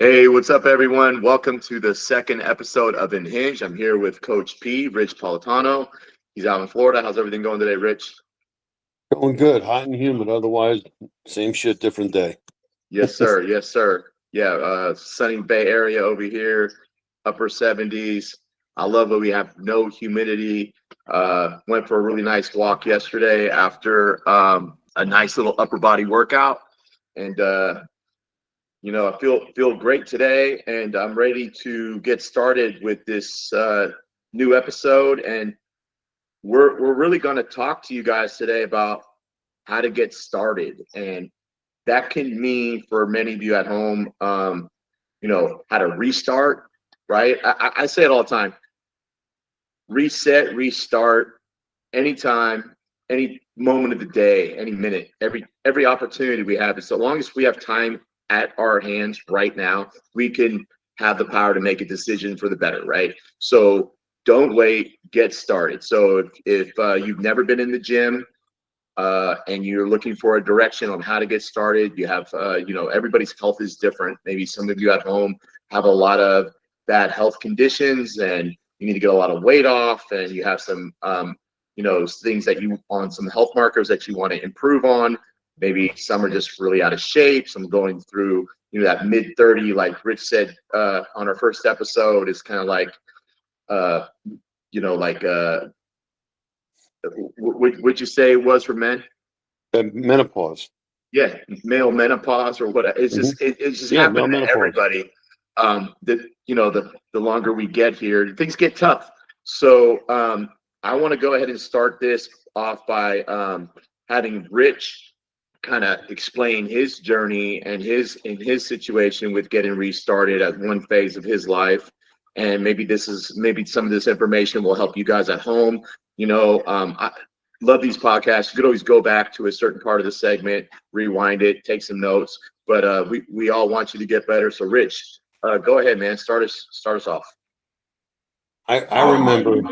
Hey, what's up, everyone? Welcome to the second episode of UNHINGED. I'm here with Coach P, Rich Politano. He's out in Florida. How's everything going today, Rich? Going good, hot and humid. Otherwise, same shit, different day. Yes, sir. Yes, sir. Yeah, sunny Bay Area over here, upper 70s. I love it. We have no humidity. Went for a really nice walk yesterday after a nice little upper body workout. And I feel great today, and I'm ready to get started with this new episode. And we're really going to talk to you guys today about how to get started, and that can mean for many of you at home, how to restart. Right? I say it all the time: reset, restart, anytime, any moment of the day, any minute, every opportunity we have. So long as we have time at our hands right now, we can have the power to make a decision for the better, right? So don't wait, get started. So if you've never been in the gym, and you're looking for a direction on how to get started, you have, everybody's health is different. Maybe some of you at home have a lot of bad health conditions, and you need to get a lot of weight off, and you have some, things that you on some health markers that you want to improve on. Maybe some are just really out of shape. Some going through, that mid 30, like Rich said on our first episode, is kind of like, uh, like would you say it was for men? Menopause. Yeah, male menopause or what? It's hmm just it's just Yeah, male happening to menopause. everybody. The longer we get here, things get tough. So I want to go ahead and start this off by having Rich kind of explain his journey and his situation with getting restarted at one phase of his life. And maybe some of this information will help you guys at home. I love these podcasts. You could always go back to a certain part of the segment, rewind it, take some notes. But we all want you to get better. So Rich, go ahead, man. Start us off. I remember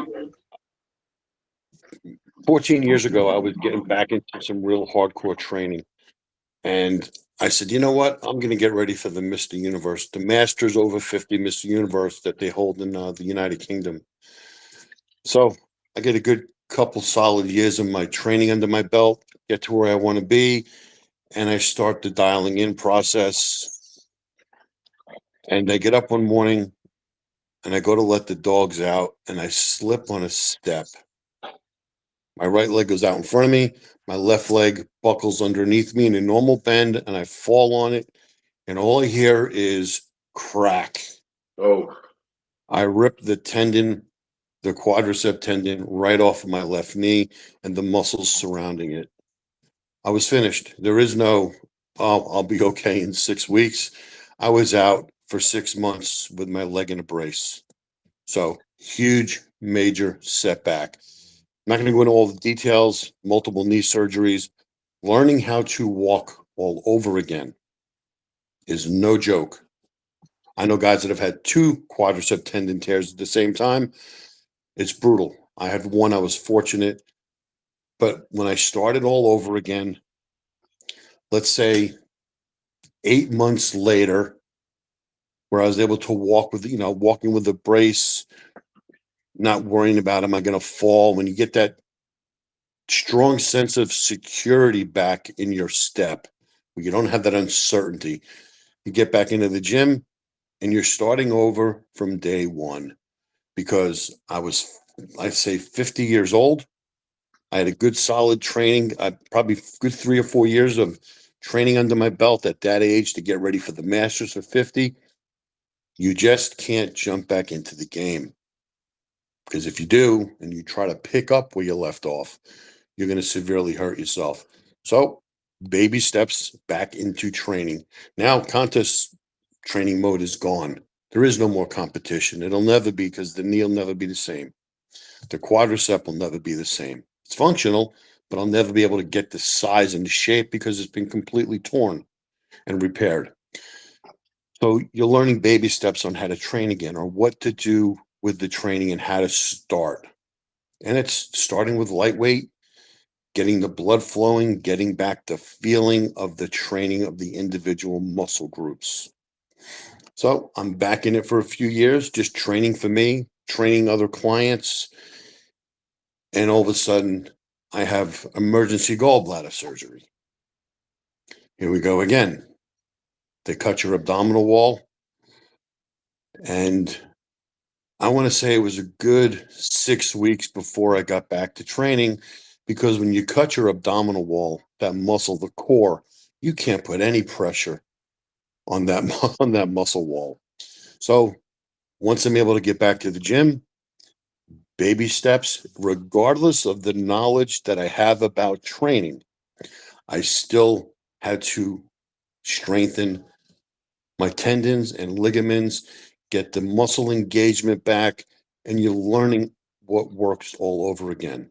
14 years ago, I was getting back into some real hardcore training. And I said, you know what? I'm going to get ready for the Mr. Universe, the Masters over 50 Mr. Universe that they hold in the United Kingdom. So I get a good couple solid years of my training under my belt, get to where I want to be, and I start the dialing in process. And I get up one morning and I go to let the dogs out and I slip on a step. My right leg goes out in front of me. My left leg buckles underneath me in a normal bend and I fall on it. And all I hear is crack. Oh, I ripped the tendon, the quadricep tendon, right off of my left knee and the muscles surrounding it. I was finished. There is no, oh, I'll be okay in 6 weeks. I was out for 6 months with my leg in a brace. So huge, major setback. I'm not going to go into all the details, multiple knee surgeries. Learning how to walk all over again is no joke. I know guys that have had two quadricep tendon tears at the same time. It's brutal. I had one, I was fortunate. But when I started all over again, let's say 8 months later, where I was able to walk with, walking with a brace, not worrying about am I going to fall. When you get that strong sense of security back in your step, where you don't have that uncertainty, you get back into the gym and you're starting over from day one. Because I'd say 50 years old. I had a good solid training, probably good 3 or 4 years of training under my belt at that age to get ready for the Masters of 50. You just can't jump back into the game. Because if you do, and you try to pick up where you left off, you're going to severely hurt yourself. So, baby steps back into training. Now, contest training mode is gone. There is no more competition. It'll never be, because the knee will never be the same. The quadricep will never be the same. It's functional, but I'll never be able to get the size and the shape because it's been completely torn and repaired. So you're learning baby steps on how to train again, or what to do with the training and how to start. And it's starting with lightweight, getting the blood flowing, getting back the feeling of the training of the individual muscle groups. So I'm back in it for a few years, just training for me, training other clients. And all of a sudden, I have emergency gallbladder surgery. Here we go again. They cut your abdominal wall. And I want to say it was a good 6 weeks before I got back to training, because when you cut your abdominal wall, that muscle, the core, you can't put any pressure on that on that muscle wall. So once I'm able to get back to the gym, baby steps, regardless of the knowledge that I have about training, I still had to strengthen my tendons and ligaments, get the muscle engagement back, and you're learning what works all over again.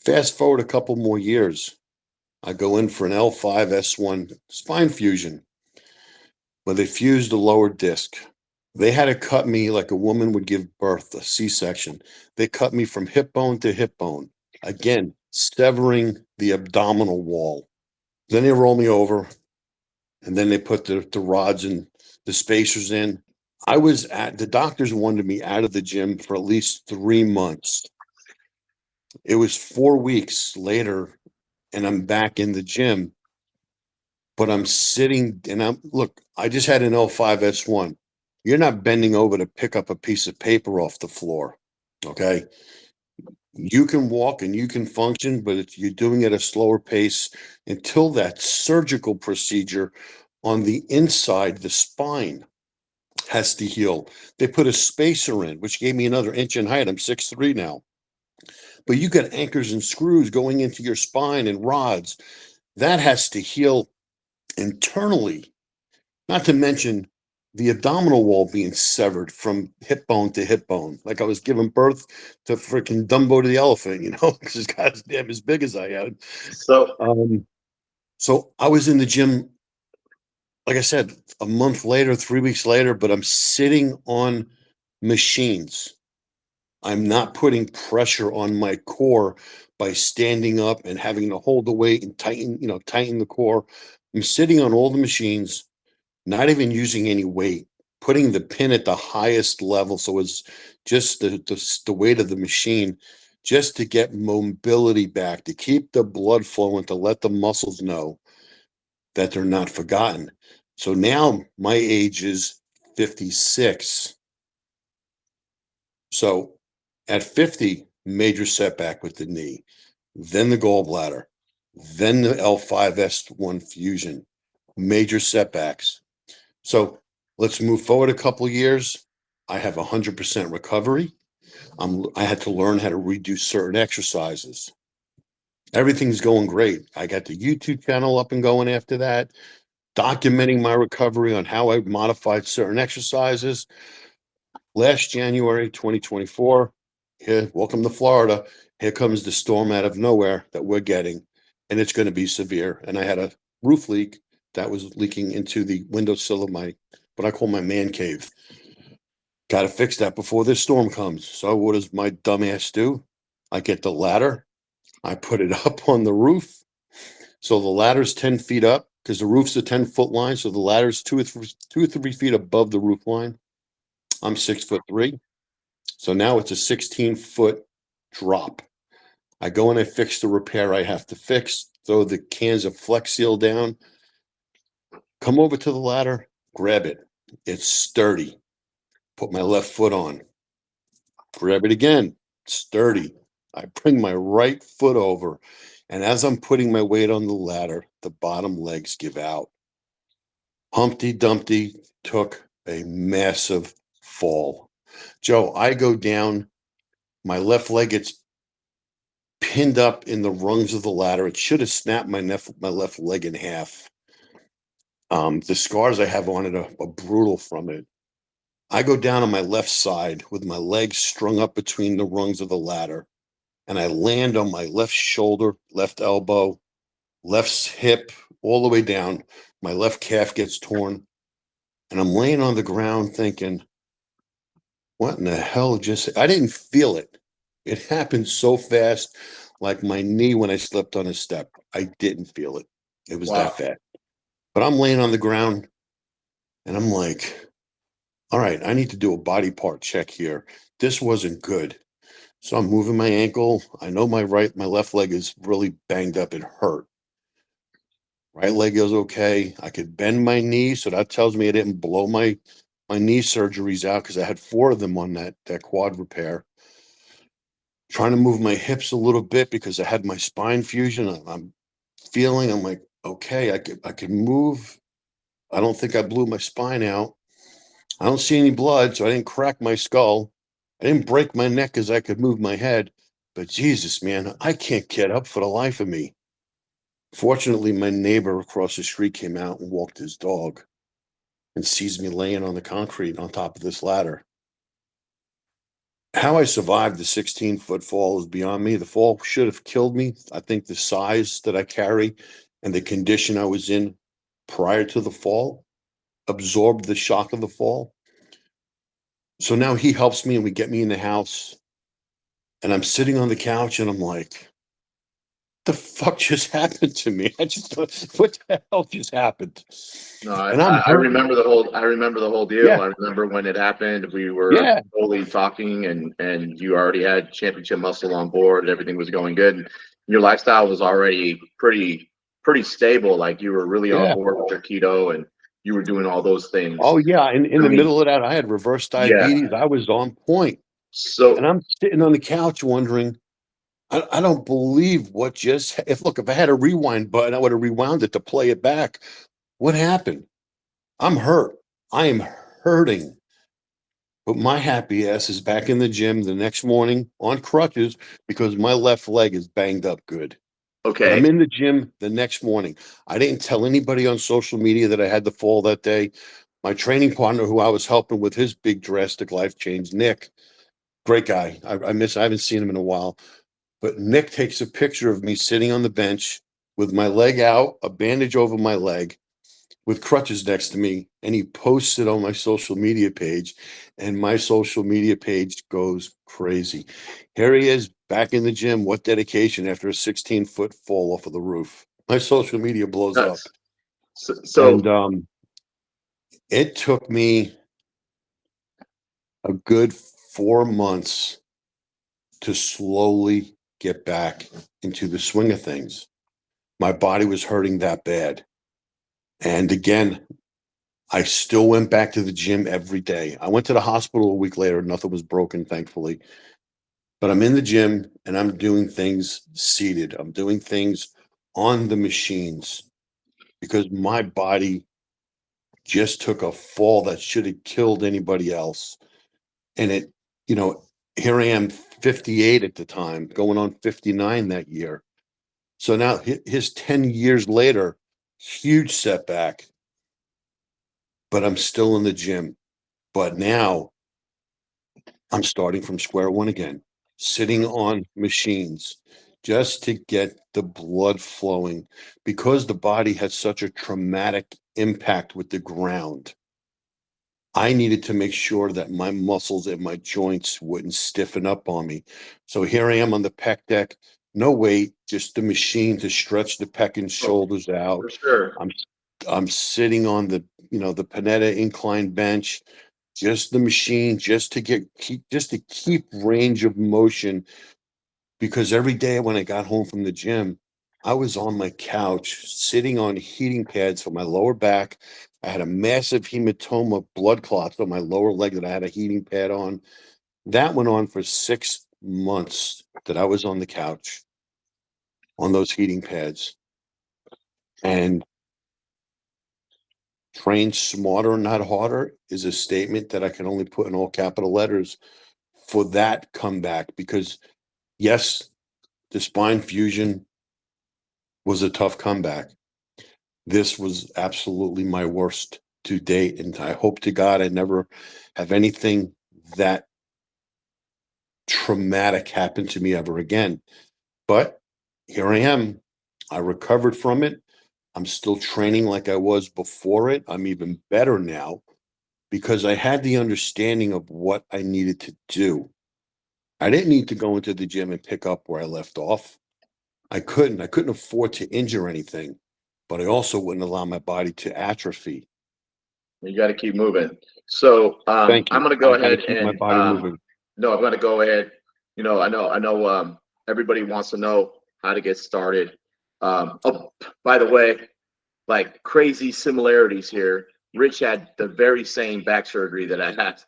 Fast forward a couple more years, I go in for an L5S1 spine fusion where they fused the lower disc. They had to cut me like a woman would give birth, a C-section. They cut me from hip bone to hip bone, again, severing the abdominal wall. Then they roll me over, and then they put the rods and the spacers in. The doctors wanted me out of the gym for at least 3 months. It was 4 weeks later, and I'm back in the gym, but I'm sitting and I just had an L5S1. You're not bending over to pick up a piece of paper off the floor. Okay. You can walk and you can function, but you're doing it at a slower pace until that surgical procedure on the inside, the spine has to heal. They put a spacer in, which gave me another inch in height. I'm 6'3" now. But you got anchors and screws going into your spine and rods. That has to heal internally, not to mention the abdominal wall being severed from hip bone to hip bone. Like I was giving birth to freaking Dumbo to the elephant, because this guy's damn as big as I am. So, So I was in the gym, like I said, a month later, 3 weeks later, but I'm sitting on machines. I'm not putting pressure on my core by standing up and having to hold the weight and tighten the core. I'm sitting on all the machines, not even using any weight, putting the pin at the highest level. So it's just the weight of the machine, just to get mobility back, to keep the blood flowing, to let the muscles know that they're not forgotten. So now my age is 56. So at 50, major setback with the knee, then the gallbladder, then the L5S1 fusion, major setbacks. So let's move forward a couple of years. I have 100% recovery. I had to learn how to redo certain exercises. Everything's going great. I got the YouTube channel up and going after that, documenting my recovery on how I modified certain exercises. Last January 2024, here, welcome to Florida. Here comes the storm out of nowhere that we're getting, and it's going to be severe. And I had a roof leak that was leaking into the windowsill of what I call my man cave. Got to fix that before this storm comes. So what does my dumbass do? I get the ladder. I put it up on the roof. So the ladder's 10 feet up because the roof's a 10-foot line. So the ladder's 2 or 3 feet above the roof line. I'm 6'3". So now it's a 16-foot drop. I go and I fix the repair I have to fix, throw the cans of Flex Seal down, come over to the ladder, grab it. It's sturdy. Put my left foot on. Grab it again. Sturdy. I bring my right foot over. And as I'm putting my weight on the ladder, the bottom legs give out. Humpty Dumpty took a massive fall. Joe, I go down. My left leg gets pinned up in the rungs of the ladder. It should have snapped my left leg in half. The scars I have on it are brutal from it. I go down on my left side with my legs strung up between the rungs of the ladder, and I land on my left shoulder, left elbow, left hip, all the way down. My left calf gets torn, and I'm laying on the ground thinking, what in the hell I didn't feel it. It happened so fast, like my knee when I slipped on a step. I didn't feel it. It was that fast. But I'm laying on the ground. And I'm like, all right, I need to do a body part check here. This wasn't good. So I'm moving my ankle. I know my left leg is really banged up and hurt. Right leg is okay. I could bend my knee, so that tells me I didn't blow my knee surgeries out because I had 4 of them on that quad repair. Trying to move my hips a little bit because I had my spine fusion. I'm like, okay, I could move. I don't think I blew my spine out. I don't see any blood, so I didn't crack my skull. I didn't break my neck as I could move my head. But Jesus, man, I can't get up for the life of me. Fortunately, my neighbor across the street came out and walked his dog and sees me laying on the concrete on top of this ladder. How I survived the 16-foot fall is beyond me. The fall should have killed me. I think the size that I carry and the condition I was in prior to the fall absorbed the shock of the fall. So now he helps me and we get me in the house. And I'm sitting on the couch and I'm like, the fuck just happened to me? I just thought, what the hell just happened? No, And I'm hurting. I remember the whole deal. Yeah, I remember when it happened. We were yeah, totally talking, and you already had championship muscle on board. Everything was going good. And your lifestyle was already pretty stable. Like you were really on yeah. board with your keto, and you were doing all those things. Oh yeah. In I the mean, middle of that, I had reverse yeah. diabetes. I was on point. And So I'm sitting on the couch wondering, I don't believe what just if I had a rewind button, I would have rewound it to play it back. What happened? I'm hurt. I am hurting. But my happy ass is back in the gym the next morning on crutches because my left leg is banged up good. But I'm okay, in the gym the next morning. I didn't tell anybody on social media that I had the fall that day. My training partner, who I was helping with his big drastic life change, Nick, great guy. I haven't seen him in a while. But Nick takes a picture of me sitting on the bench with my leg out, a bandage over my leg, with crutches next to me, and he posts it on my social media page, and my social media page goes crazy. Here he is back in the gym. What dedication after a 16-foot fall off of the roof. My social media blows up. nuts. So And it took me a good 4 months to slowly get back into the swing of things. My body was hurting that bad. And again, I still went back to the gym every day. I went to the hospital a week later. Nothing was broken, thankfully. But I'm in the gym and I'm doing things seated. I'm doing things on the machines because my body just took a fall that should have killed anybody else. And you know, here I am, 58 at the time, going on 59 that year. So now his 10 years later, huge setback, but I'm still in the gym. But now I'm starting from square one again, sitting on machines just to get the blood flowing because the body had such a traumatic impact with the ground. I needed to make sure that my muscles and my joints wouldn't stiffen up on me. So here I am on the pec deck, no weight, just the machine to stretch the pec and oh, shoulders out. for sure. I'm I'm sitting on the Panetta incline bench, just the machine, just to keep range of motion. Because every day when I got home from the gym, I was on my couch sitting on heating pads for my lower back. I had a massive hematoma blood clots on my lower leg that I had a heating pad on. That went on for 6 months that I was on the couch on those heating pads. And train smarter, not harder is a statement that I can only put in all capital letters for that comeback because yes, the spine fusion was a tough comeback. This was absolutely my worst to date. And I hope to God I never have anything that traumatic happen to me ever again. But here I am. I recovered from it. I'm still training like I was before it. I'm even better now because I had the understanding of what I needed to do. I didn't need to go into the gym and pick up where I left off. I couldn't. I couldn't afford to injure anything, but I also wouldn't allow my body to atrophy. You got to keep moving. So Thank I'm you. going to go I got to ahead keep my and body moving. no, I'm going to go ahead. I know. Everybody wants to know how to get started. Oh, by the way, like crazy similarities here. Rich had the very same back surgery that I had,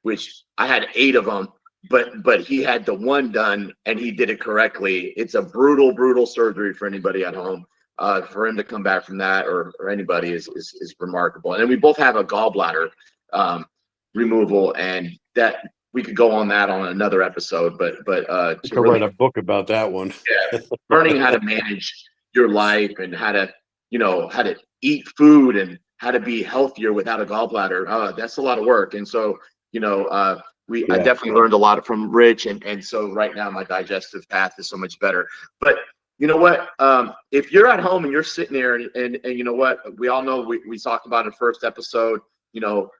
which I had 8 of them, but he had the one done and he did it correctly. It's a brutal, brutal surgery for anybody at home. For him to come back from that or anybody is remarkable. And then we both have a gallbladder um, removal, and that we could go on that on another episode. But I to could really write a book about that one. learning how to manage your life and how to eat food and how to be healthier without a gallbladder. That's a lot of work. And so, I Yeah. definitely learned a lot from Rich. And so right now my digestive path is so much better. But you know what? If you're at home and you're sitting there and you know what, we all know we talked about in the first episode,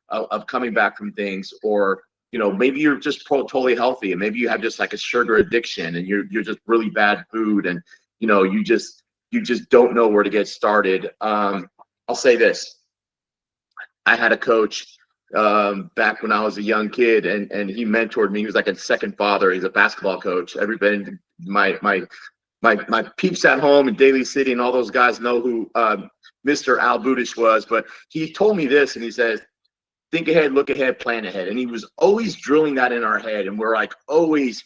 of coming back from things, or maybe you're just totally healthy, and maybe you have just like a sugar addiction, and you're just really bad food, and you just don't know where to get started. I'll say this: I had a coach back when I was a young kid, and he mentored me. He was like a second father. He's a basketball coach. Everybody, my peeps at home in Daly City and all those guys know who Mr. Al Budish was. But he told me this, and he says, think ahead, look ahead, plan ahead. And he was always drilling that in our head. And we're like, always,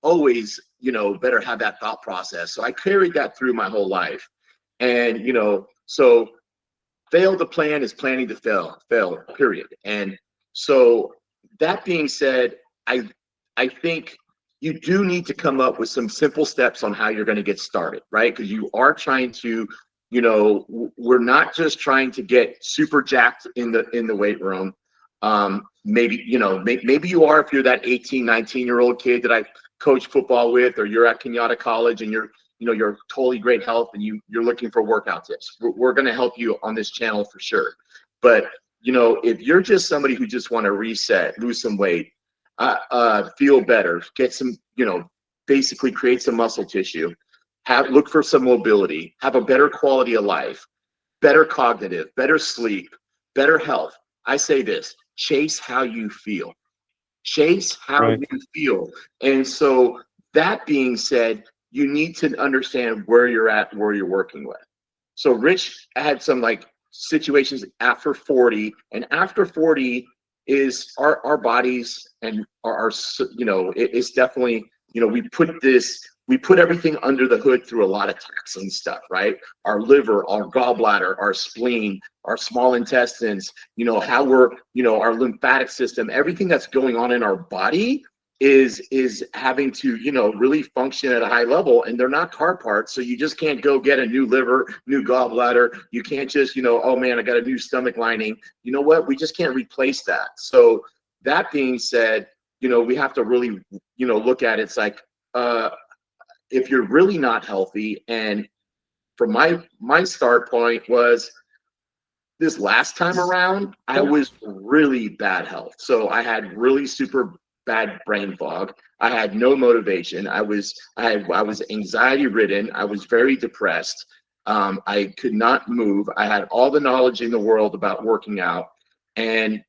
better have that thought process. So I carried that through my whole life. And, so fail to plan is planning to fail, period. And so that being said, I think you do need to come up with some simple steps on how you're going to get started, right? Because you are trying to, we're not just trying to get super jacked in the weight room. Maybe you are, if you're that 18, 19-year-old kid that I coach football with, or you're at Kenyatta College and you're totally great health and you're looking for workout tips. We're going to help you on this channel for sure. But if you're just somebody who just want to reset, lose some weight, feel better, get some, basically create some muscle tissue, look for some mobility, have a better quality of life, better cognitive, better sleep, better health. I say this: chase how you feel. Chase how Right. you feel. And so that being said, you need to understand where you're at, where you're working with. So Rich had some like situations after 40, and after 40 is our bodies and our it's definitely, we put everything under the hood through a lot of taxing stuff, right? Our liver, our gallbladder, our spleen, our small intestines, how we're, our lymphatic system, everything that's going on in our body is having to, really function at a high level, and they're not car parts. So you just can't go get a new liver, new gallbladder. You can't just, oh man, I got a new stomach lining. You know what? We just can't replace that. So that being said, we have to really, look at it. It's like, if you're really not healthy, and from my start point was this last time around, I was really bad health. So I had really super bad brain fog. I had no motivation. I was anxiety ridden. I was very depressed. I could not move. I had all the knowledge in the world about working out, and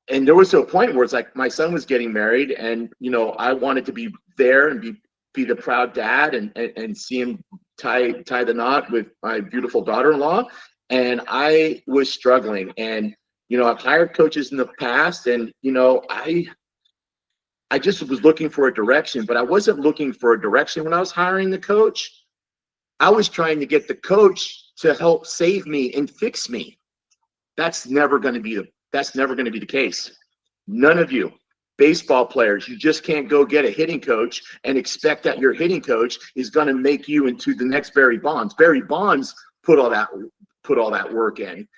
and there was a point where it's like my son was getting married, and I wanted to be there and be the proud dad and see him tie the knot with my beautiful daughter-in-law. And I was struggling, and I've hired coaches in the past, and I just was looking for a direction, but I wasn't looking for a direction when I was hiring the coach. I was trying to get the coach to help save me and fix me. That's never going to be the case. None of you baseball players, you just can't go get a hitting coach and expect that your hitting coach is going to make you into the next Barry Bonds. Barry Bonds put all that work in.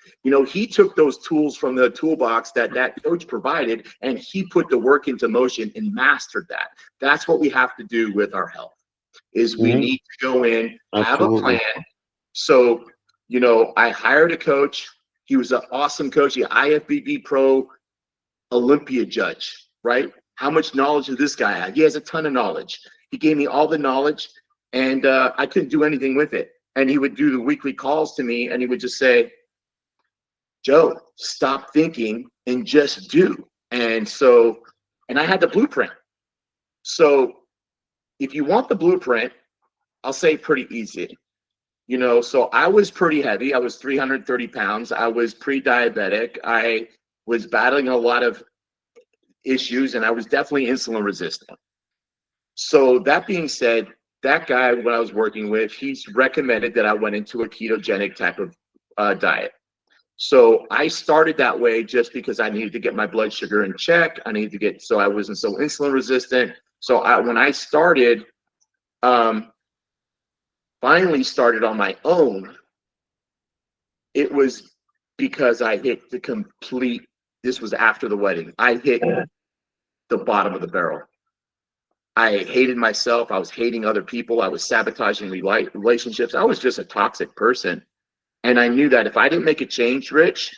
He took those tools from the toolbox that coach provided, and he put the work into motion and mastered that. That's what we have to do with our health, is we need to go in, have a Absolutely. plan. So, I hired a coach. He was an awesome coach. He IFBB Pro Olympia judge, right? How much knowledge does this guy have? He has a ton of knowledge. He gave me all the knowledge, and I couldn't do anything with it. And he would do the weekly calls to me, and he would just say, Joe, stop thinking and just do. And so, and I had the blueprint. So if you want the blueprint, I'll say pretty easy. So I was pretty heavy. I was 330 pounds. I was pre-diabetic. I was battling a lot of issues, and I was definitely insulin resistant. So that being said, that guy, when I was working with, he's recommended that I went into a ketogenic type of diet. So I started that way just because I needed to get my blood sugar in check. I needed to get, so I wasn't so insulin resistant. So when I started, um, finally started on my own, it was because I hit the complete, this was after the wedding. I hit the bottom of the barrel. I hated myself. I was hating other people. I was sabotaging relationships. I was just a toxic person. And I knew that if I didn't make a change, Rich,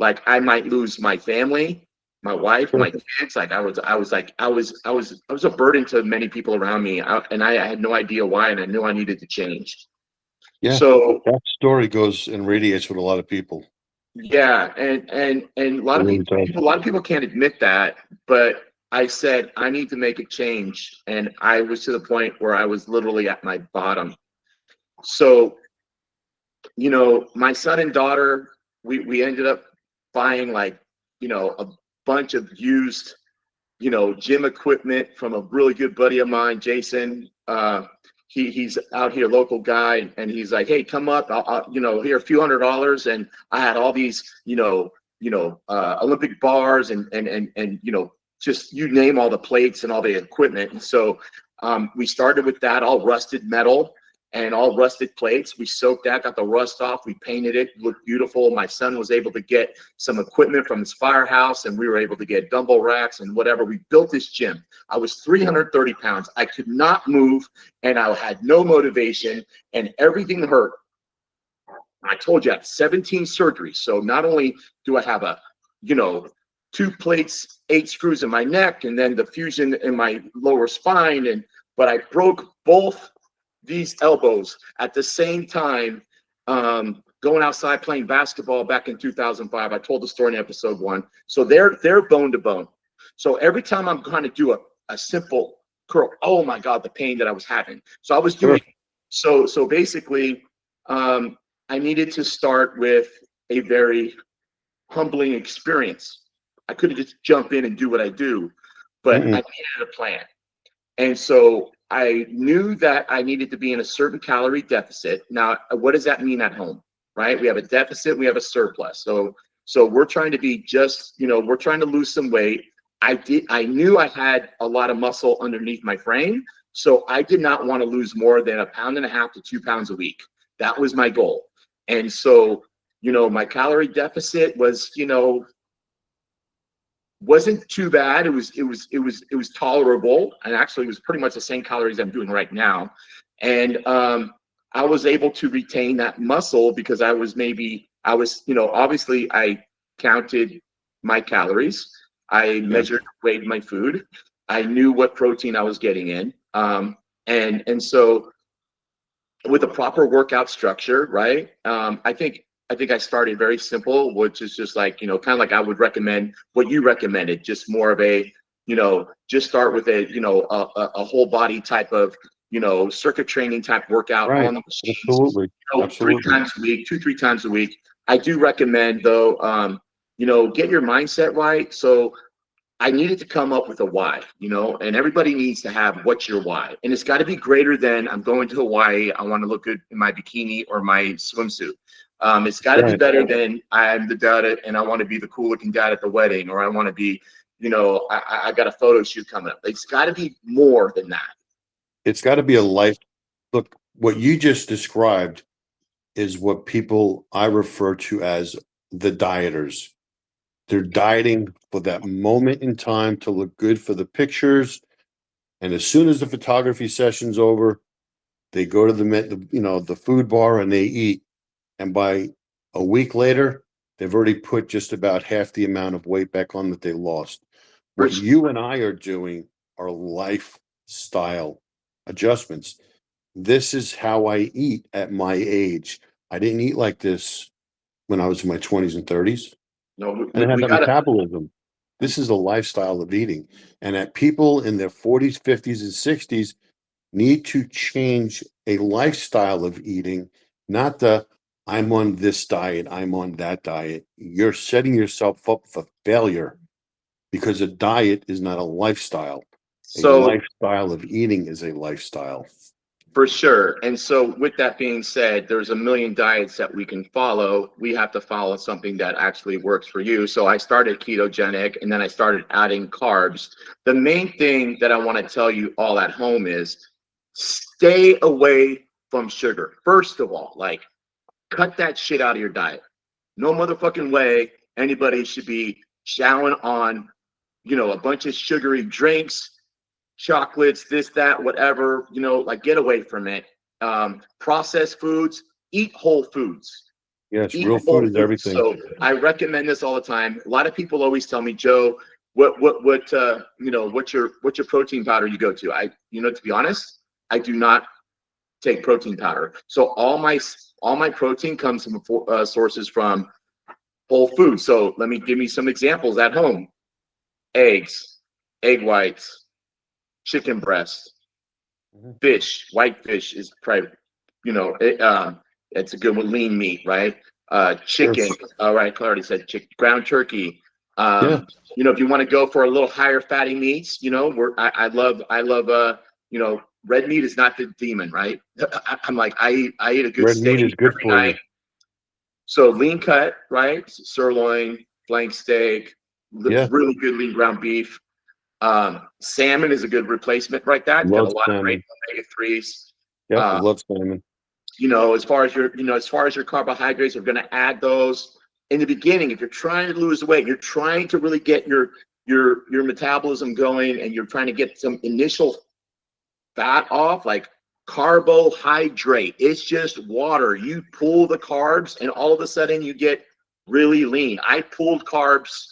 like I might lose my family, my wife, my kids. Like I was a burden to many people around me. And I had no idea why. And I knew I needed to change. Yeah, So that story goes and radiates with a lot of people. yeah, and a It lot of really people, does. a lot of people can't admit that, but I said I need to make a change, and I was to the point where I was literally at my bottom. So, my son and daughter, we ended up buying like, a bunch of used, gym equipment from a really good buddy of mine, Jason. He's out here, local guy, and he's like, "Hey, come up. Here a few $100." And I had all these, Olympic bars and just you name all the plates and all the equipment. And so we started with that, all rusted metal and all rusted plates. We soaked that, got the rust off. We painted it, looked beautiful. My son was able to get some equipment from his firehouse, and we were able to get dumbbell racks and whatever. We built this gym. I was 330 pounds. I could not move, and I had no motivation, and everything hurt. I told you I had 17 surgeries. So not only do I have two plates, 8 screws in my neck, and then the fusion in my lower spine, but I broke both these elbows at the same time, going outside playing basketball back in 2005. I told the story in episode 1. So they're bone to bone. So every time I'm going to do a simple curl, oh my God, the pain that I was having. So I was doing, so basically, I needed to start with a very humbling experience. I couldn't just jump in and do what I do, but I needed a plan. And so I knew that I needed to be in a certain calorie deficit. Now, what does that mean at home, right? We have a deficit, we have a surplus. So we're trying to be just, we're trying to lose some weight. I knew I had a lot of muscle underneath my frame. So I did not want to lose more than 1.5 pounds to 2 pounds a week. That was my goal. And so, my calorie deficit was, wasn't too bad. It was tolerable, and actually it was pretty much the same calories I'm doing right now. And I was able to retain that muscle because obviously I counted my calories. I measured, weighed my food. I knew what protein I was getting in. And so with a proper workout structure, right? I think I started very simple, which is just like, kind of like I would recommend what you recommended, just more of a, just start with a whole body type of, circuit training type workout on the machines, Absolutely. 3 times a week, 2, 3 times a week. I do recommend though, get your mindset right. So I needed to come up with a why, and everybody needs to have what's your why. And it's got to be greater than I'm going to Hawaii. I want to look good in my bikini or my swimsuit. It's got to be better than I'm the dad and I want to be the cool looking dad at the wedding, or I want to be, I got a photo shoot coming up. It's got to be more than that. It's got to be a life. Look, what you just described is what people I refer to as the dieters. They're dieting for that moment in time to look good for the pictures. And as soon as the photography session's over, they go to the food bar and they eat. And by a week later, they've already put just about half the amount of weight back on that they lost. What you and I are doing are lifestyle adjustments. This is how I eat at my age. I didn't eat like this when I was in my 20s and 30s. No, And I had we that gotta. metabolism. This is a lifestyle of eating. And that people in their 40s, 50s, and 60s need to change a lifestyle of eating, not the I'm on this diet, I'm on that diet. You're setting yourself up for failure because a diet is not a lifestyle. A So lifestyle of eating is a lifestyle. for sure. And so, with that being said, there's a million diets that we can follow. We have to follow something that actually works for you. So, I started ketogenic and then I started adding carbs. The main thing that I want to tell you all at home is stay away from sugar. First of all, like, cut that shit out of your diet. No motherfucking way anybody should be chowing on, a bunch of sugary drinks, chocolates, this, that, whatever, like get away from it. Processed foods, eat whole foods. Yes, Eat real whole food is foods. everything. So I recommend this all the time. A lot of people always tell me, Joe, what's your protein powder you go to? To be honest, I do not take protein powder. So all my protein comes from sources from whole foods. So let me give me some examples at home: eggs, egg whites, chicken breast, Mhm. fish. White fish is probably, it's a good one. Lean meat, right? Sure. Chicken. All right, I already said chicken. Ground turkey. Yeah, If you want to go for a little higher fatty meats, I love, red meat is not the demon, right? I'm like, I eat a good red steak meat is good every for night. you. So lean cut, right? Sirloin, flank steak, Yeah, really good lean ground beef. Salmon is a good replacement, right? That got a love lot of great salmon. omega-3s. Yep, Uh, love salmon. as far as your carbohydrates, we're going to add those in the beginning. If you're trying to lose weight, you're trying to really get your metabolism going, and you're trying to get some initial fat off, like carbohydrate. It's just water. You pull the carbs, and all of a sudden you get really lean. I pulled carbs,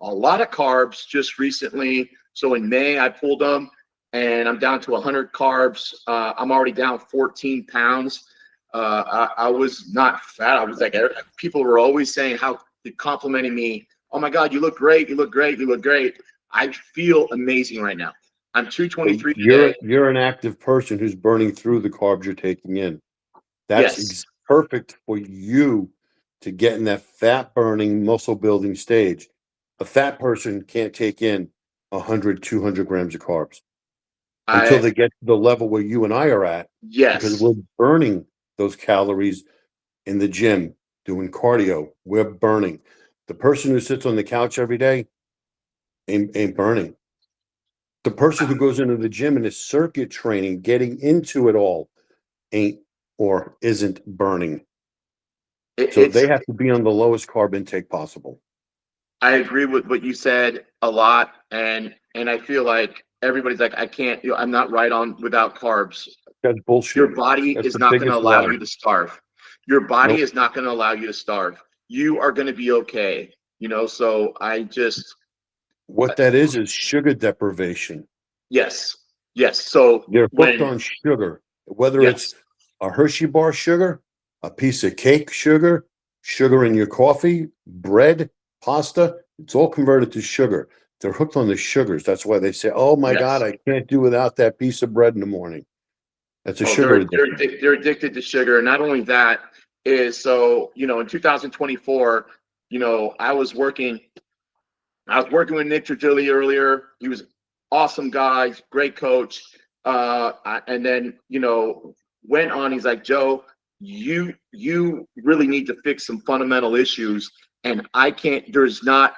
a lot of carbs, just recently. So in May, I pulled them, and I'm down to 100 carbs. I'm already down 14 pounds. I was not fat. I was like, people were always saying how complimenting me. Oh my God, you look great. You look great. You look great. I feel amazing right now. I'm So 223 you're today. you're an active person who's burning through the carbs you're taking in. That's Yes, perfect for you to get in that fat burning, muscle building stage. A fat person can't take in 100, 200 grams of carbs until I they get to the level where you and I are at, because yes, we're burning those calories in the gym, doing cardio. We're burning. The person who sits on the couch every day ain't burning. The person who goes into the gym and is circuit training, getting into it all, ain't or isn't burning. it, So it's. they have to be on the lowest carb intake possible. I agree with what you said a lot, and I feel like everybody's like, I can't. I'm not right on without carbs. That's Your bullshit. body That's is the not going to biggest allow lie. you to starve. Your body Nope. is not going to allow you to starve. You are going to be okay. So I just, What that is sugar deprivation. yes, yes. So You're hooked when, on sugar, whether it's yes, a Hershey bar sugar, a piece of cake sugar, sugar in your coffee, bread, pasta, it's all converted to sugar. They're hooked on the sugars. That's why they say, oh my God, yes. I can't do without that piece of bread in the morning. That's a Oh, sugar addiction. they're addicted to sugar. And not only that is so, in 2024, I was working with Nick Trigili earlier. He was awesome guy, great coach. And then, went on. He's like, Joe, you really need to fix some fundamental issues. And I can't. There's not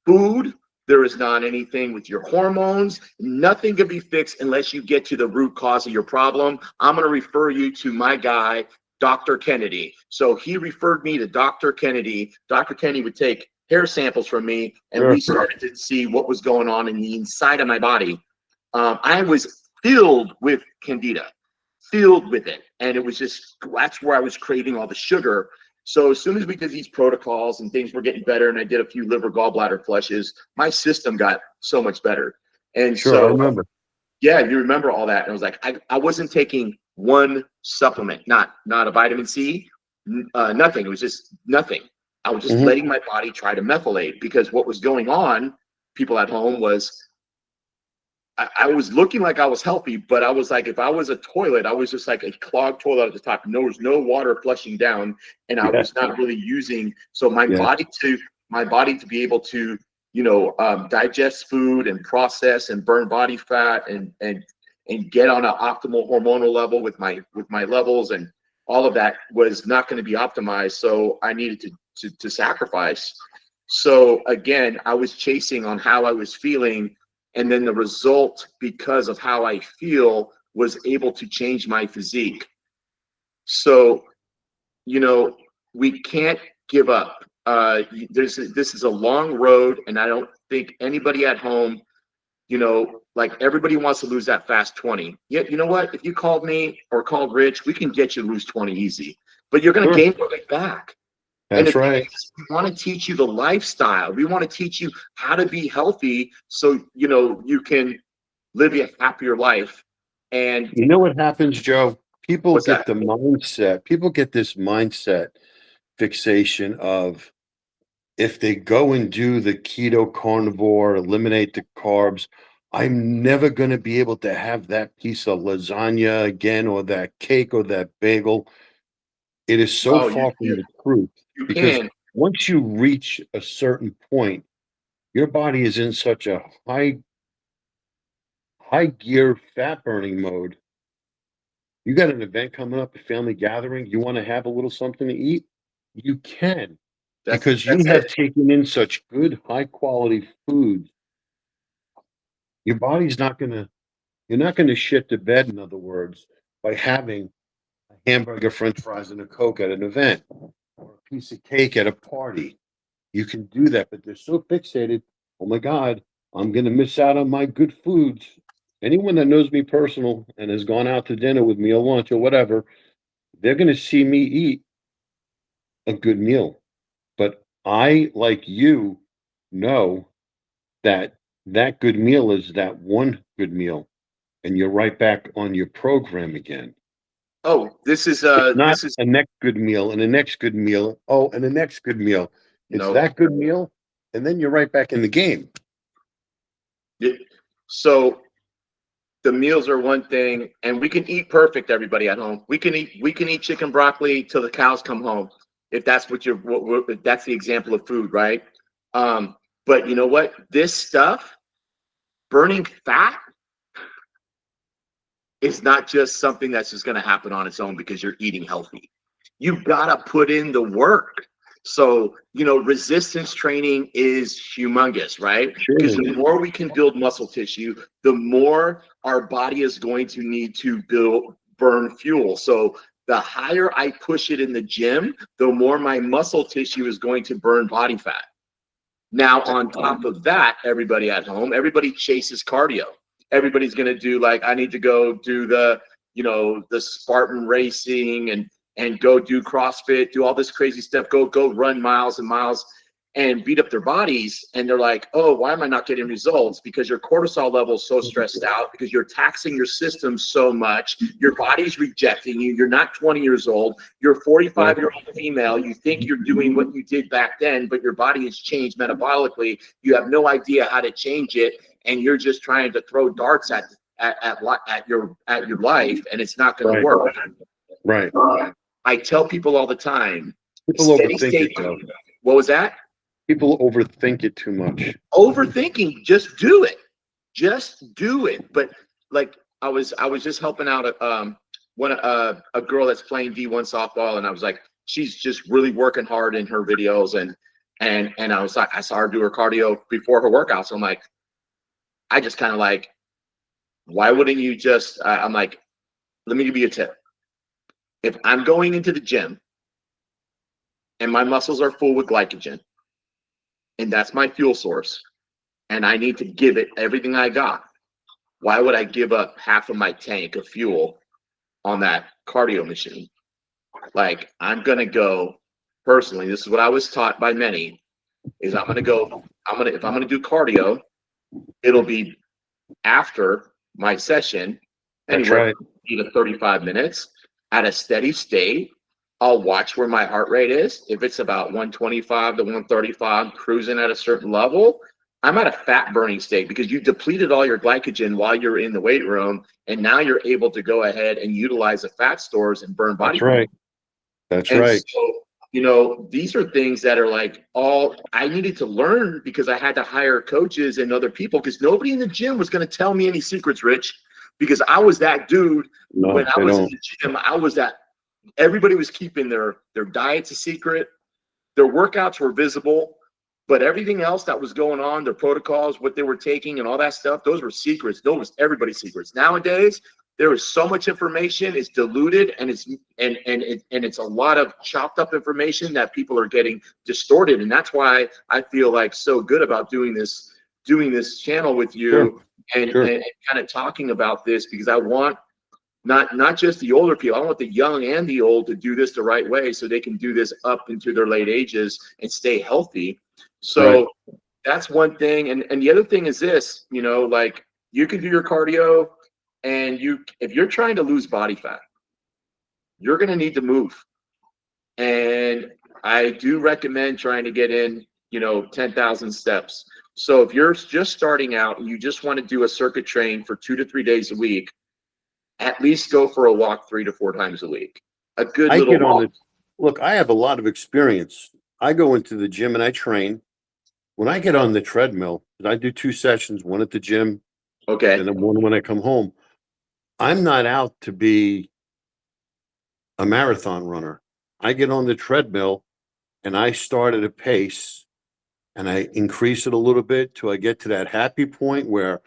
food. There is not anything with your hormones. Nothing can be fixed unless you get to the root cause of your problem. I'm going to refer you to my guy, Dr. Kennedy. So he referred me to Dr. Kennedy. Dr. Kennedy would take hair samples from me, and we Sure. started to see what was going on in the inside of my body. I was filled with candida, filled with it. And it was just, that's where I was craving all the sugar. So as soon as we did these protocols and things were getting better, and I did a few liver gallbladder flushes, my system got so much better. And Sure, I so, remember. yeah, you remember all that. And I was like, I wasn't taking one supplement, not a vitamin C. Nothing. It was just nothing. I was just Mhm. letting my body try to methylate, because what was going on, people at home, was I was looking like I was healthy, but I was like, if I was a toilet, I was just like a clogged toilet at the top. There was no water flushing down, and I Yeah. was not really using. So Yeah. my body to be able to, digest food and process and burn body fat and get on an optimal hormonal level with my levels, and all of that was not going to be optimized. So I needed to sacrifice. So again, I was chasing on how I was feeling, and then the result, because of how I feel, was able to change my physique. So, you know, we can't give up. This is a long road, and I don't think anybody at home, like, everybody wants to lose that fast 20. Yeah, you know what? If you called me or called Rich, we can get you to lose 20 easy, but you're going to Sure. gain it right back. And the That's thing right. is, we want to teach you the lifestyle. We want to teach you how to be healthy, so you can live a happier life. And You know what happens, Joe? People what's get that? the mindset, people get this mindset fixation of, if they go and do the keto carnivore, eliminate the carbs, I'm never going to be able to have that piece of lasagna again, or that cake, or that bagel. It is so Oh, you far from can. the truth, You because can. once you reach a certain point, your body is in such a high gear fat burning mode. You got an event coming up, a family gathering, you want to have a little something to eat, you can, because you That's have it. taken in such good, high quality food. Your body's not gonna, you're not gonna shit the bed, in other words, by having a hamburger, french fries, and a Coke at an event, or a piece of cake at a party. You can do that, but they're so fixated. Oh my God, I'm gonna miss out on my good foods. Anyone that knows me personal and has gone out to dinner with me or lunch or whatever, they're gonna see me eat a good meal. But I, like you, know that that good meal is that one good meal, and you're right back on your program again. Oh, this is It's not this is a next good meal and the next good meal. Oh, and the next good meal. It's no. that good meal, and then you're right back in the game. So the meals are one thing, and we can eat perfect. Everybody at home, we can eat chicken broccoli till the cows come home, if that's if that's the example of food, right? Um, but you know what? This stuff, burning fat, is not just something that's just going to happen on its own because you're eating healthy. You've got to put in the work. So, resistance training is humongous, right? Because Sure. the more we can build muscle tissue, the more our body is going to need to burn fuel. So, the higher I push it in the gym, the more my muscle tissue is going to burn body fat. Now, on top of that, everybody at home, everybody chases cardio. Everybody's going to do, like, I need to go do the Spartan racing and go do CrossFit, do all this crazy stuff, go run miles and miles and beat up their bodies. And they're like, oh, why am I not getting results? Because your cortisol level is so stressed out, because you're taxing your system so much. Your body's rejecting you. You're not 20 years old. You're a Right. 45-year-old female. You think you're doing what you did back then, but your body has changed metabolically. You have no idea how to change it, and you're just trying to throw darts at your life, and it's not going to Right. work. Right. I tell people all the time, People steady overthink it, state. though. What was that? People overthink it too much. Overthinking. Just do it. Just do it. But, like, I was just helping out a girl that's playing D1 softball, and I was like, she's just really working hard in her videos, and I was like, I saw her do her cardio before her workouts. So I'm like, I just kind of like, why wouldn't you just? I'm like, let me give you a tip. If I'm going into the gym and my muscles are full with glycogen, and that's my fuel source, and I need to give it everything I got, why would I give up half of my tank of fuel on that cardio machine? Like, I'm gonna go personally. This is what I was taught by many. Is I'm gonna go. If I'm gonna do cardio, it'll be after my session, That's anywhere right. from 30 to 35 minutes at a steady state. I'll watch where my heart rate is. If it's about 125 to 135, cruising at a certain level, I'm at a fat burning state because you depleted all your glycogen while you're in the weight room. And now you're able to go ahead and utilize the fat stores and burn body That's fat. right. That's And right. so, you know, these are things that are like all I needed to learn because I had to hire coaches and other people because nobody in the gym was going to tell me any secrets, Rich, because I was that dude when No, I they was in don't. the gym. I was that everybody was keeping their diets a secret, their workouts were visible, but everything else that was going on, their protocols, what they were taking, and all that stuff, those were secrets. Those was everybody's secrets. Nowadays, there is so much information, it's diluted, and it's a lot of chopped up information that people are getting distorted. And that's why I feel like so good about doing this channel with Sure. you and Sure. kind of talking about this because I want not just the older people. I want the young and the old to do this the right way so they can do this up into their late ages and stay healthy. Right. So that's one thing. And the other thing is this, you know, like you can do your cardio and if you're trying to lose body fat, you're going to need to move. And I do recommend trying to get in, you know, 10,000 steps. So if you're just starting out and you just want to do a circuit train for 2 to 3 days a week, at least go for a walk 3 to 4 times a week. A good I little get on walk. the look, I have a lot of experience. I go into the gym and I train. When I get on the treadmill, and I do 2 sessions, one at the gym Okay. and then one when I come home. I'm not out to be a marathon runner. I get on the treadmill and I start at a pace and I increase it a little bit till I get to that happy point where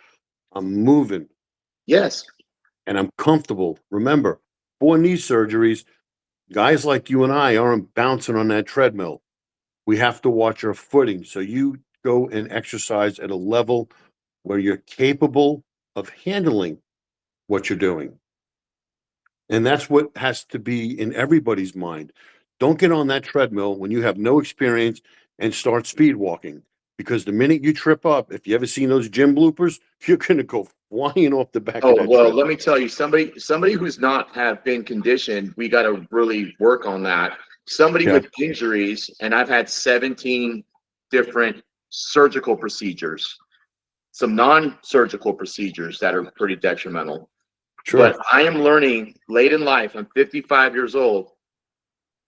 I'm moving Yes. and I'm comfortable. Remember, 4 knee surgeries, guys like you and I aren't bouncing on that treadmill. We have to watch our footing. So you go and exercise at a level where you're capable of handling what you're doing. And that's what has to be in everybody's mind. Don't get on that treadmill when you have no experience and start speed walking. Because the minute you trip up, if you ever seen those gym bloopers, you're going to go flying off the back of Oh, that well, treadmill. let me tell you, somebody who's not have been conditioned, we got to really work on that. Somebody Yeah, with injuries, and I've had 17 different surgical procedures, some non-surgical procedures that are pretty detrimental. sure. But I am learning late in life, I'm 55 years old,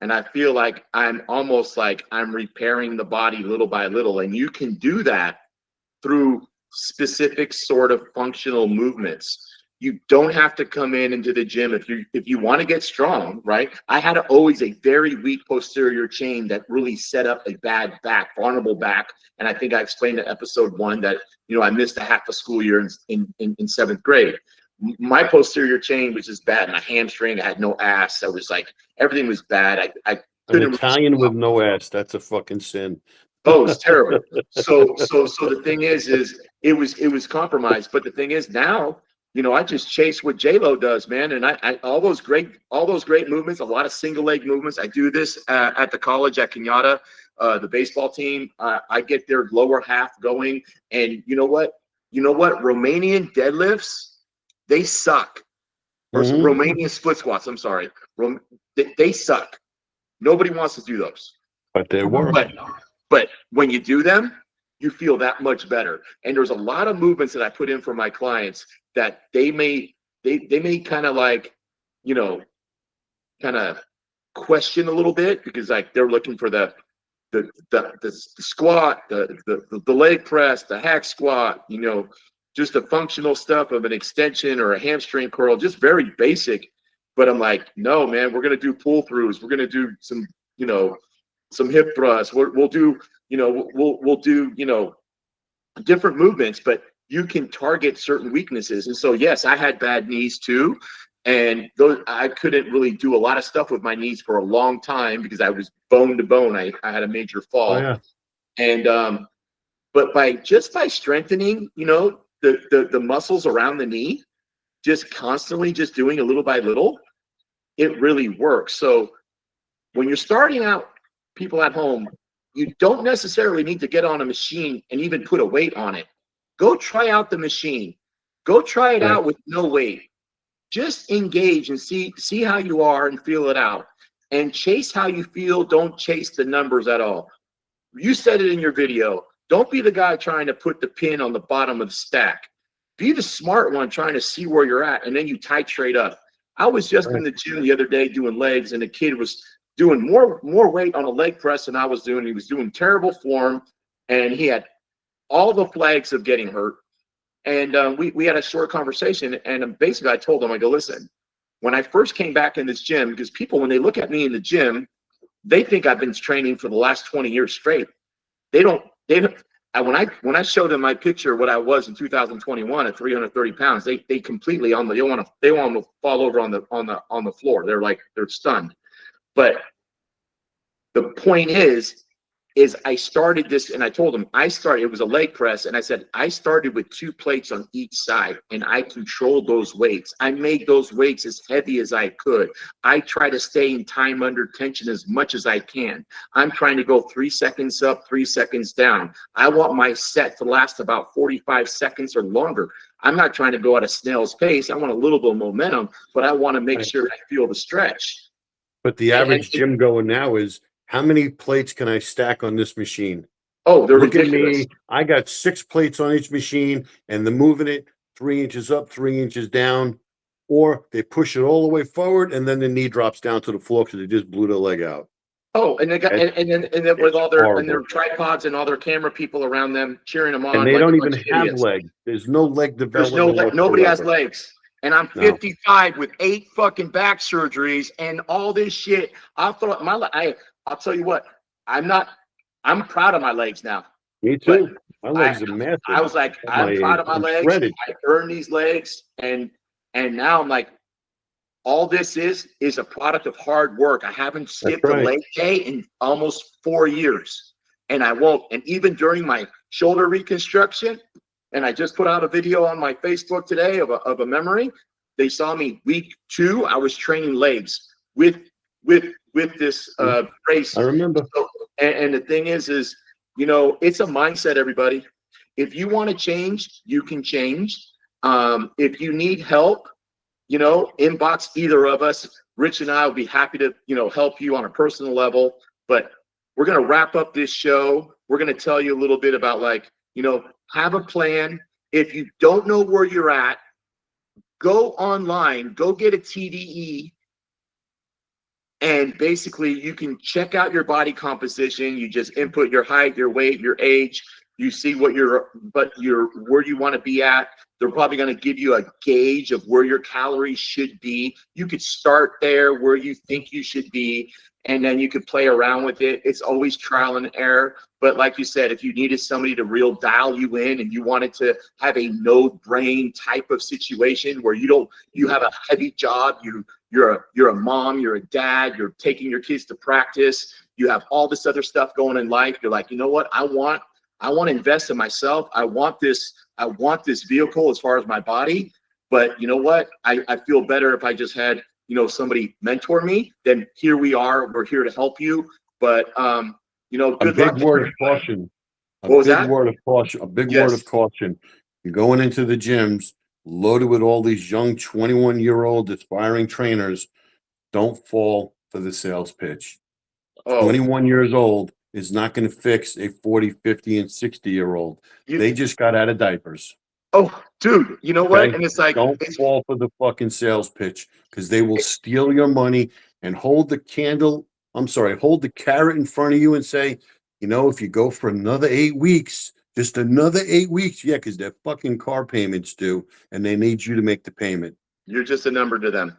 and I feel like I'm almost like I'm repairing the body little by little. And you can do that through specific sort of functional movements. You don't have to come into the gym if you want to get strong, right? I had always a very weak posterior chain that really set up a bad back, vulnerable back. And I think I explained in episode 1 that, you know, I missed a half a school year in 7th grade. My posterior chain was just bad. My hamstring, I had no ass. I was like, everything was bad. I An couldn't. Italian with no ass, that's a fucking sin. Oh, it's terrible. So the thing is it was compromised. But the thing is now, you know, I just chase what J-Lo does, man. And I all those great movements, a lot of single leg movements. I do this at the college at Kenyatta, the baseball team. I get their lower half going. And you know what? Romanian deadlifts, they suck. Or Mhm. Romanian split squats, I'm sorry. They suck. Nobody wants to do those. But they work. But when you do them, you feel that much better. And there's a lot of movements that I put in for my clients that they may kind of like, you know, kind of question a little bit because like they're looking for the squat, the leg press, the hack squat, you know, just the functional stuff of an extension or a hamstring curl, just very basic. But I'm like, no, man, we're gonna do pull throughs. We're gonna do some, you know, some hip thrusts. We'll do, you know, we'll do, you know, different movements, but you can target certain weaknesses. And so, yes, I had bad knees too. And those, I couldn't really do a lot of stuff with my knees for a long time because I was bone to bone. I had a major Oh fall. yeah. And, but by strengthening, you know, the muscles around the knee, just constantly just doing a little by little, it really works. So when you're starting out, people at home, you don't necessarily need to get on a machine and even put a weight on it. Go try out the machine. Go try it Right. out with no weight. Just engage and see how you are and feel it out. and chase how you feel. Don't chase the numbers at all. You said it in your video. Don't be the guy trying to put the pin on the bottom of the stack. Be the smart one trying to see where you're at, and then you titrate up. I was just in the gym the other day doing legs, and the kid was doing more weight on a leg press than I was doing. He was doing terrible form, and he had all the flags of getting hurt. And we had a short conversation, and basically I told him, I go, listen, when I first came back in this gym, because people, when they look at me in the gym, they think I've been training for the last 20 years straight. They don't. When I showed them my picture of what I was in 2021 at 330 pounds, they completely they want to fall over on the floor. They're stunned. But the point is I started this, and I told them it was a leg press, and I said I started with 2 plates on each side, and I controlled those weights. I made those weights as heavy as I could. I try to stay in time under tension as much as I can. I'm trying to go 3 seconds up, 3 seconds down. I want my set to last about 45 seconds or longer. I'm not trying to go at a snail's pace. I want a little bit of momentum, but I want to make sure I feel the stretch. But the average gym goer now is, how many plates can I stack on this machine? Oh, they're Look ridiculous. at me. I got 6 plates on each machine, and they're moving it 3 inches up, 3 inches down, or they push it all the way forward, and then the knee drops down to the floor because they just blew their leg out. Oh, and they got and then with all their horrible. tripods and all their camera people around them cheering them on, And they like don't a even bunch of have idiots. legs. There's no leg There's development. nobody has whatsoever. legs. And I'm 55 with 8 fucking back surgeries and all this shit. I'll tell you what, I'm proud of my legs now. Me too. My legs are massive. I was like, I'm proud of my legs. Shredded. I earned these legs, and now I'm like, all this is a product of hard work. I haven't skipped a leg day in almost 4 years, and I won't. And even during my shoulder reconstruction, and I just put out a video on my Facebook today of a memory. They saw me week 2. I was training legs with this brace. I remember. So, and the thing is it's a mindset, everybody. If you want to change, you can change. If you need help, inbox either of us. Rich and I will be happy to, help you on a personal level. But we're going to wrap up this show. We're going to tell you a little bit about have a plan. If you don't know where you're at, go online, go get a TDE, and basically you can check out your body composition. You just input your height, your weight, your age. You see where you want to be at. They're probably going to give you a gauge of where your calories should be. You could start there where you think you should be, and then you could play around with it. It's always trial and error. But like you said, if you needed somebody to real dial you in and you wanted to have a no brain type of situation where you have a heavy job, you're a mom, you're a dad, you're taking your kids to practice, you have all this other stuff going in life. You're like, you know what? I want to invest in myself. I want this vehicle as far as my body. But you know what? I feel better if I just had, somebody mentor me. Then here we are. We're here to help you. But good luck. Word of caution. What was that? Word of caution. A big word of caution. You're going into the gyms loaded with all these young 21-year-old aspiring trainers. Don't fall for the sales pitch. 21 years old is not going to fix a 40, 50, and 60-year-old. They just got out of diapers. Oh, dude, you know what? And it's like, don't fall for the fucking sales pitch, because they will steal your money and hold the carrot in front of you and say, if you go for another 8 weeks, just another 8 weeks. Yeah, because their fucking car payments due and they need you to make the payment. You're just a number to them.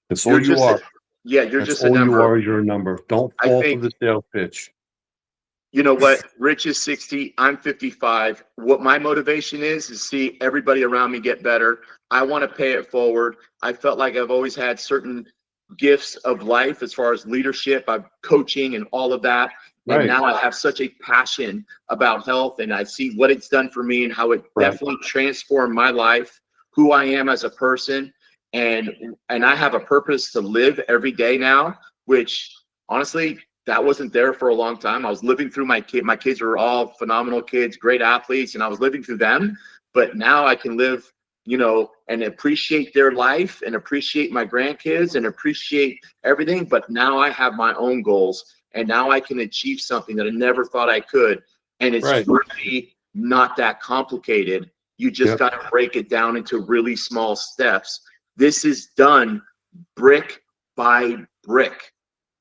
That's all you are. You're just a number. All you are is your number. Don't fall for the sales pitch. You know what? Rich is 60. I'm 55. What my motivation is see everybody around me get better. I want to pay it forward. I felt like I've always had certain gifts of life as far as leadership, I'm coaching and all of that. And now I have such a passion about health, and I see what it's done for me and how it definitely transformed my life, who I am as a person. And I have a purpose to live every day now, which honestly, that wasn't there for a long time. I was living through my kids were all phenomenal kids, great athletes, and I was living through them. But now I can live and appreciate their life and appreciate my grandkids and appreciate everything. But now I have my own goals, and now I can achieve something that I never thought I could. And it's Right. really not that complicated. You just Yep. got to break it down into really small steps. This is done brick by brick.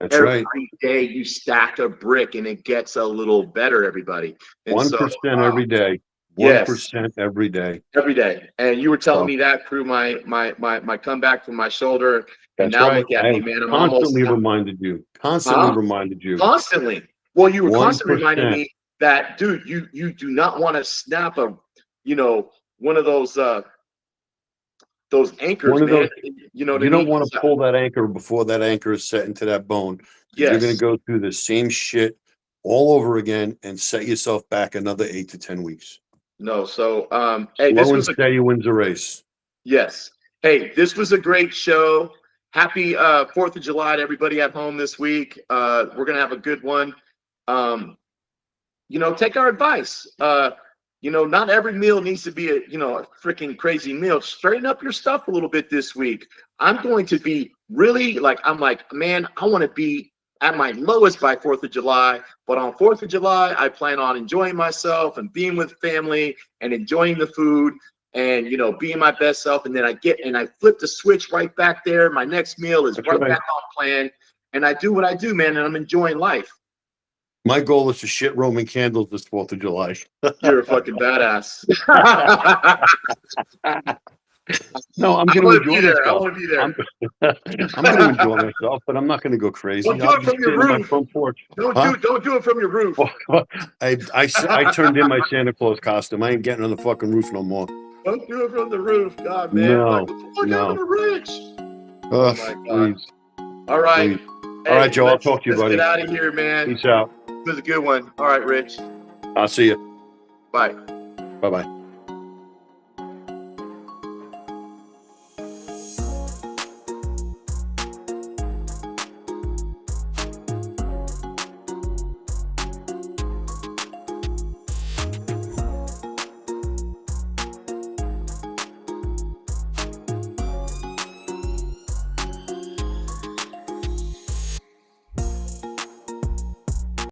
That's Every right. day you stack a brick and it gets a little better, everybody. And so 1% every day. yes, 1% every day. every day. And you were telling So me that through my comeback from my shoulder. And that's now right. look at I me, have man. I'm almost constantly reminded you. Constantly huh? reminded you. Constantly. Well, you were constantly reminding 1%. me that, dude, you do not want to snap one of those anchors, One of man. those. You know what I You don't mean? want to pull that anchor before that anchor is set into that bone, because you're going to Yes. go through the same shit all over again and set yourself back another 8 to 10 weeks. No. So hey, this Slow and was a steady wins the race. yes. Hey, this was a great show. Happy 4th of July to everybody at home this week. We're gonna have a good one. Take our advice. Not every meal needs to be a freaking crazy meal. Straighten up your stuff a little bit this week. I'm going to be really man, I want to be at my lowest by 4th of July. But on 4th of July, I plan on enjoying myself and being with family and enjoying the food and being my best self. And then I flip the switch right back there. My next meal is That's right right. back on plan. And I do what I do, man, and I'm enjoying life. My goal is to shit Roman candles this 4th of July. You're a fucking badass. No, I'm I going to want to be enjoy there. I myself. want to be there. I'm going to enjoy myself, but I'm not going to go crazy. Don't do I'll it be from your sitting on my roof. front porch. Don't Huh? do it from your roof. I turned in my Santa Claus costume. I ain't getting on the fucking roof no more. Don't do it from the roof. God, man. No, Like, what the fuck happened no. to Rich? Oh my God. Please, All right. please. Hey, All right, Joe. I'll talk to you, let's get buddy. out of here, man. Peace out. It was a good one. All right, Rich. I'll see you. Bye. Bye bye.